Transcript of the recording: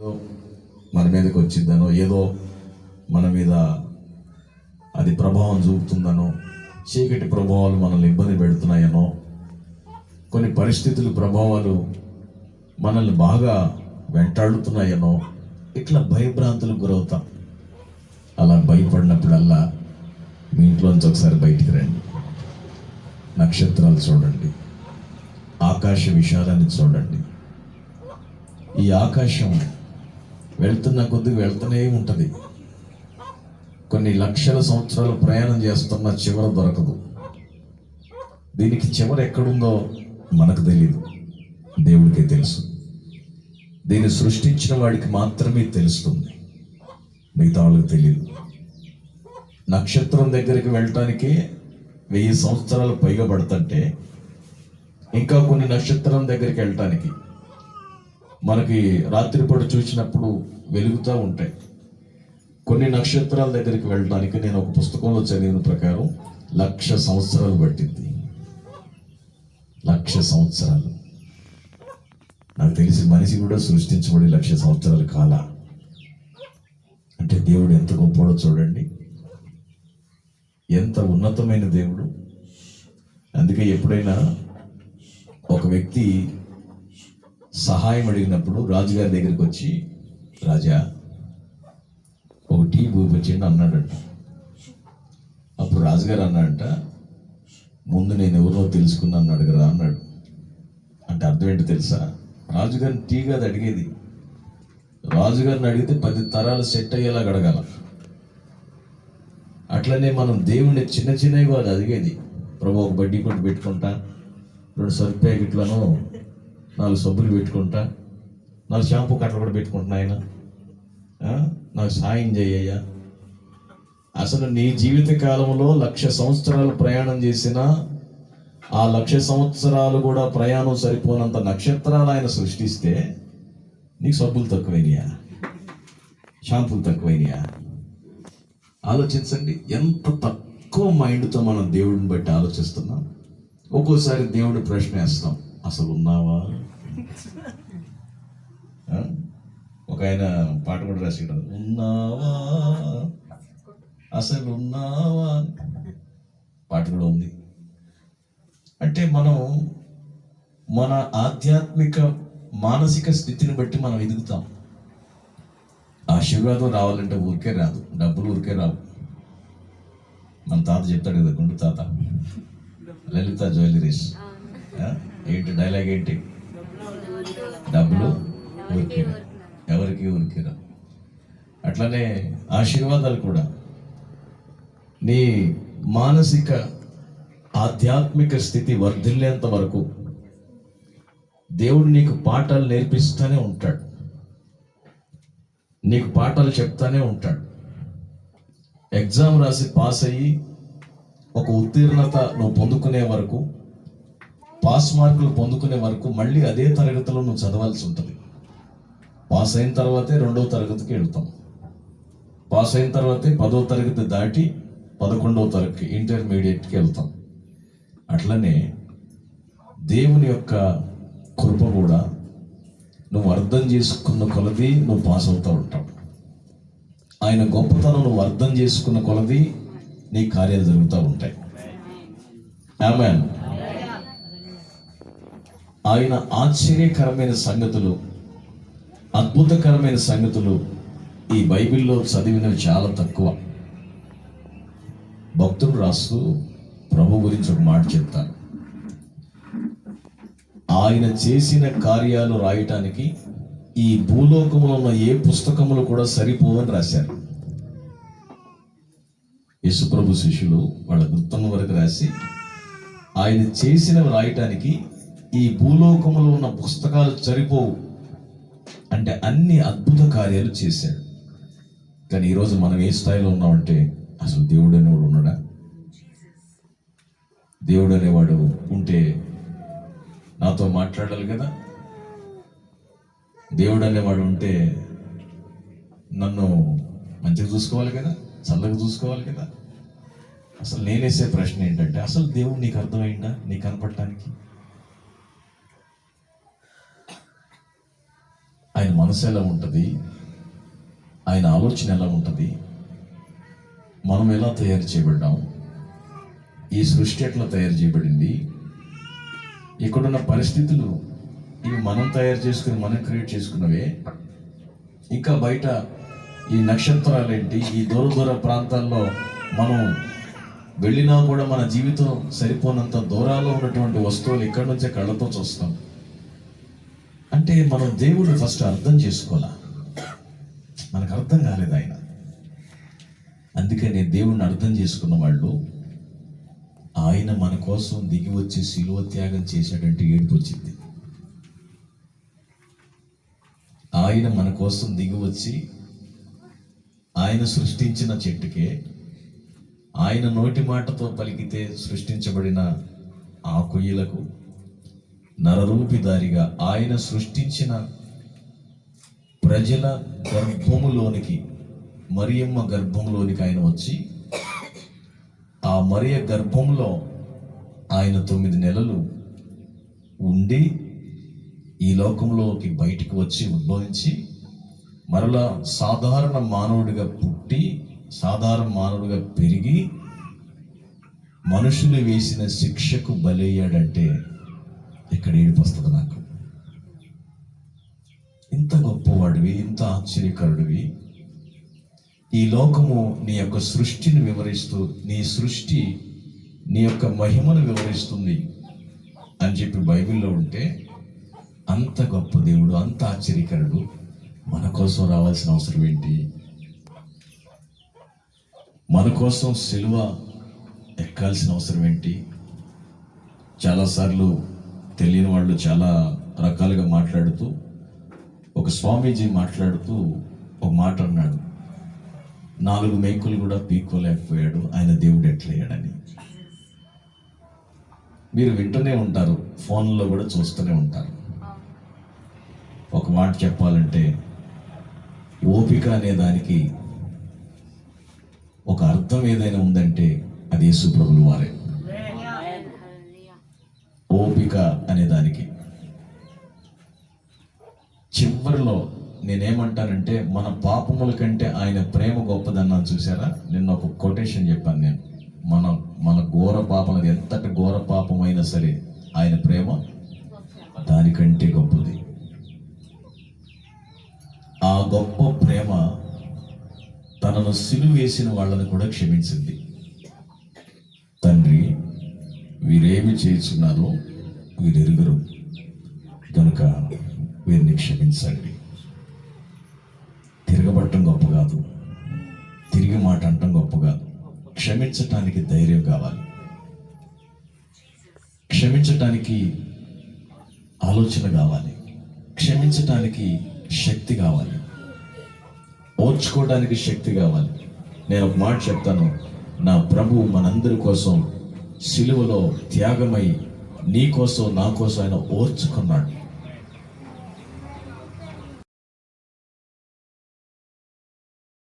మన మీదకి వచ్చిందనో, ఏదో మన మీద అది ప్రభావం చూపుతుందనో, చీకటి ప్రభావాలు మనల్ని ఇబ్బంది పెడుతున్నాయనో, కొన్ని పరిస్థితులు ప్రభావాలు మనల్ని బాగా వెంటాడుతున్నాయనో, ఇట్లా భయభ్రాంతులకు గురవుతాం. అలా భయపడినప్పుడల్లా మీ ఇంట్లోంచి ఒకసారి బయటికి రండి, నక్షత్రాలు చూడండి, ఆకాశ విశాలాన్ని చూడండి. ఈ ఆకాశం వెళ్తున్న కొద్ది వెళ్తూనే ఉంటుంది. కొన్ని లక్షల సంవత్సరాలు ప్రయాణం చేస్తున్న చివర దొరకదు. దీనికి చివర ఎక్కడుందో మనకు తెలియదు, దేవుడికే తెలుసు. దీన్ని సృష్టించిన వాడికి మాత్రమే తెలుస్తుంది, మిగతా వాళ్ళకి తెలియదు. నక్షత్రం దగ్గరికి వెళ్ళటానికి 1000 సంవత్సరాలు పైగా పడుతుంటే, ఇంకా కొన్ని నక్షత్రం దగ్గరికి వెళ్ళటానికి మనకి రాత్రిపూట చూసినప్పుడు వెలుగుతూ ఉంటాయి. కొన్ని నక్షత్రాల దగ్గరికి వెళ్ళడానికి నేను ఒక పుస్తకంలో చదివిన ప్రకారం 1,00,000 సంవత్సరాలు పట్టింది. 1,00,000 సంవత్సరాలు. నాకు తెలిసి మనిషి కూడా సృష్టించబడి 1,00,000 సంవత్సరాలు కాల. అంటే దేవుడు ఎంత గొప్పడో చూడండి, ఎంత ఉన్నతమైన దేవుడు. అందుకే ఎప్పుడైనా ఒక వ్యక్తి సహాయం అడిగినప్పుడు రాజుగారి దగ్గరికి వచ్చి, రాజా ఒక టీ పూపించండి అన్నాడంట. అప్పుడు రాజుగారు అన్నాడంట, ముందు నేను ఎవరో తెలుసుకున్నాను అడగరా అన్నాడు. అంటే అర్థం ఏంటో తెలుసా? రాజుగారిని టీ కాదు అడిగేది, రాజుగారిని అడిగితే 10 తరాలు సెట్ అయ్యేలా అడగాల. అట్లనే మనం దేవుణ్ణి చిన్న చిన్నవి కాదు అడిగేది. ప్రభు ఒక బడ్డీ కొట్టు పెట్టుకుంటా, 2 సర్ఫ్ ప్యాకెట్లను, 4 సబ్బులు పెట్టుకుంటా, 4 షాంపూ కట్టలు కూడా పెట్టుకుంటున్నా, ఆయన నాకు సాయం చేయ్యా. అసలు నీ జీవిత కాలంలో 1,00,000 సంవత్సరాలు ప్రయాణం చేసిన ఆ 1,00,000 సంవత్సరాలు కూడా ప్రయాణం సరిపోనంత నక్షత్రాలు ఆయన సృష్టిస్తే నీకు సబ్బులు తక్కువైనయా, షాంపూలు తక్కువైనయా? ఆలోచించండి. ఎంత తక్కువ మైండ్తో మనం దేవుడిని బట్టి ఆలోచిస్తున్నాం. ఒక్కోసారి దేవుడి ప్రశ్న వేస్తాం, అసలు ఉన్నావా? ఒక ఆయన పాట కూడా రాసాడు, ఉన్నావా అసలు ఉన్నావా, పాట కూడా ఉంది. అంటే మనం మన ఆధ్యాత్మిక మానసిక స్థితిని బట్టి మనం ఎదుగుతాం. ఆశీర్వాదం రావాలంటే ఊరికే రాదు, డబ్బులు ఊరికే రావు. మన తాత చెప్తాడు కదా, గుండు తాత, లలిత జ్యువెలరీస్. ఏంటి డైలాగ్ ఏంటి? డబ్బులు ఊరికే, ఎవరికి ఊరికే రావు. అట్లనే ఆశీర్వాదాలు కూడా. నీ మానసిక ఆధ్యాత్మిక స్థితి వర్ధిల్లేంత వరకు దేవుడు నీకు పాఠాలు నేర్పిస్తూనే ఉంటాడు, నీకు పాఠాలు చెప్తానే ఉంటాడు. ఎగ్జామ్ రాసి పాస్ అయ్యి ఒక ఉత్తీర్ణత నువ్వు పొందుకునే వరకు, పాస్ మార్కులు పొందుకునే వరకు మళ్ళీ అదే తరగతిలో నువ్వు చదవాల్సి ఉంటుంది. పాస్ అయిన తర్వాతే 2వ తరగతికి వెళ్తాం. పాస్ అయిన తర్వాతే 10వ తరగతి దాటి 11వ తరగతి ఇంటర్మీడియట్కి వెళ్తాం. అట్లనే దేవుని యొక్క కృప కూడా నువ్వు అర్థం చేసుకున్న కొలది నువ్వు పాస్ అవుతూ ఉంటావు. ఆయన గొప్పతనం నువ్వు అర్థం చేసుకున్న కొలది నీ కార్యాలు జరుగుతూ ఉంటాయి. ఆమేన్. ఆయన ఆశ్చర్యకరమైన సంగతులు, అద్భుతకరమైన సంగతులు ఈ బైబిల్లో చదివినవి చాలా తక్కువ. భక్తులు రాస్తూ ప్రభు గురించి ఒక మాట చెప్తాను. ఆయన చేసిన కార్యాలు రాయటానికి ఈ భూలోకంలో ఉన్న ఏ పుస్తకములు కూడా సరిపోవని రాశారు. యేసుప్రభు శిష్యులు వాళ్ళ వృత్తం వరకు రాసి, ఆయన చేసినవి రాయటానికి ఈ భూలోకంలో ఉన్న పుస్తకాలు సరిపోవు. అంటే అన్ని అద్భుత కార్యాలు చేశాడు. కానీ ఈరోజు మనం ఏ స్థాయిలో ఉన్నామంటే, అసలు దేవుడు అనేవాడు ఉన్నాడా? దేవుడు అనేవాడు ఉంటే నాతో మాట్లాడాలి కదా, దేవుడు అనేవాడు ఉంటే నన్ను మంచిగా చూసుకోవాలి కదా, చల్లగా చూసుకోవాలి కదా. అసలు నేనేసే ప్రశ్న ఏంటంటే, అసలు దేవుడు నీకు అర్థమైందా? నీకు కనపడటానికి ఆయన మనసు ఎలా ఉంటుంది, ఆయన ఆలోచన ఎలా ఉంటుంది, మనం ఎలా తయారు చేయబడ్డాం, ఈ సృష్టి ఎట్లా తయారు చేయబడింది, ఇక్కడున్న పరిస్థితులు ఇవి మనం తయారు చేసుకుని మనం క్రియేట్ చేసుకున్నవే. ఇంకా బయట ఈ నక్షత్రాలేంటి, ఈ దూర దూర ప్రాంతాల్లో మనం వెళ్ళినా కూడా మన జీవితం సరిపోనంత దూరాల్లో ఉన్నటువంటి వస్తువులు ఇక్కడి నుంచే కళ్ళతో చూస్తాం. అంటే మనం దేవుడు ఫస్ట్ అర్థం చేసుకోవాలా, మనకు అర్థం కాలేదు ఆయన. అందుకని దేవుణ్ణి అర్థం చేసుకున్న వాళ్ళు, ఆయన మన కోసం దిగి వచ్చి శిలువ త్యాగం చేశాడంటే ఏడుపు వచ్చింది. ఆయన మన కోసం దిగి వచ్చి ఆయన సృష్టించిన చెట్టుకే, ఆయన నోటి మాటతో పలికితే సృష్టించబడిన ఆ కొయ్యలకు నరరూపిదారిగా ఆయన సృష్టించిన ప్రజల గర్భములోనికి, మరియమ్మ గర్భంలోనికి ఆయన వచ్చి, ఆ మరియ గర్భంలో ఆయన 9 నెలలు ఉండి ఈ లోకంలోకి బయటికి వచ్చి ఉద్భవించి మరలా సాధారణ మానవుడిగా పుట్టి సాధారణ మానవుడిగా పెరిగి మనుషులు వేసిన శిక్షకు బలయ్యాడంటే ఇక్కడ ఏడుపు వస్తుంది నాకు. ఇంత గొప్పవాడివి, ఇంత ఆశ్చర్యకరుడివి, ఈ లోకము నీ యొక్క సృష్టిని వివరిస్తూ, నీ సృష్టి నీ యొక్క మహిమను వివరిస్తుంది అని చెప్పి బైబిల్లో ఉంటే, అంత గొప్ప దేవుడు, అంత ఆశ్చర్యకరుడు మన కోసం రావాల్సిన అవసరం ఏంటి? మన కోసం సిలువ ఎక్కాల్సిన అవసరం ఏంటి? చాలాసార్లు తెలియని వాళ్ళు చాలా రకాలుగా మాట్లాడుతూ, ఒక స్వామీజీ మాట్లాడుతూ ఒక మాట అన్నాడు, 4 మేకులు కూడా పీక్కోలేకపోయాడు, ఆయన దేవుడు ఎట్లయ్యాడని. మీరు వింటూనే ఉంటారు, ఫోన్లో కూడా చూస్తూనే ఉంటారు. ఒక మాట చెప్పాలంటే, ఓపిక అనే దానికి ఒక అర్థం ఏదైనా ఉందంటే అది యేసు ప్రభుల వారే. ఓపిక అనే దానికి చివరిలో నేనేమంటానంటే, మన పాపముల కంటే ఆయన ప్రేమ గొప్పదన్నాను చూసారా. నిన్న ఒక కొటేషన్ చెప్పాను నేను, మన ఘోర పాపం, అది ఎంతటి ఘోర పాపమైనా సరే ఆయన ప్రేమ దానికంటే గొప్పది. ఆ గొప్ప ప్రేమ తనను సిలువ వేసిన వాళ్ళని కూడా క్షమించింది. తండ్రి, వీరేమి చేస్తున్నారో వీరెరుగరు కనుక వీరిని క్షమించండి. తిరగబడటం గొప్ప కాదు, తిరిగి మాట అంటం గొప్ప కాదు. క్షమించటానికి ధైర్యం కావాలి, క్షమించటానికి ఆలోచన కావాలి, క్షమించటానికి శక్తి కావాలి, ఓర్చుకోవడానికి శక్తి కావాలి. నేను ఒక మాట చెప్తాను, నా ప్రభువు మనందరి కోసం సిలువలో త్యాగమై నీ కోసం నా కోసం ఆయన ఓర్చుకున్నాడు.